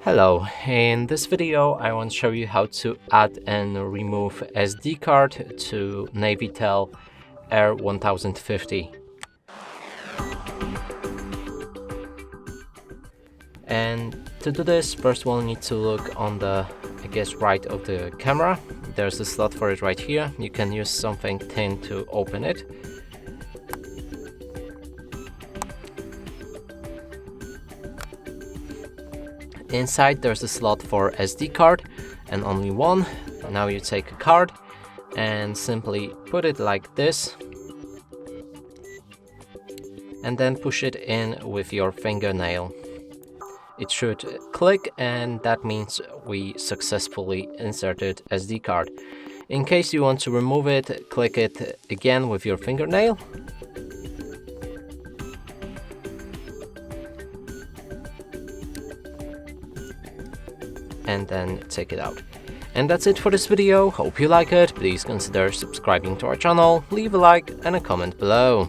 Hello, in this video I want to show you how to add and remove SD card to Navitel R1050. And to do this, first we'll need to look on the, right of the camera. There's a slot for it right here. You can use something thin to open it. Inside there's a slot for SD card and only one. Now you take a card and simply put it like this and then push it in with your fingernail. It should click, and that means we successfully inserted SD card. In case you want to remove it, click it again with your fingernail. And then take it out. And that's it for this video. Hope you like it. Please consider subscribing to our channel, leave a like and a comment below.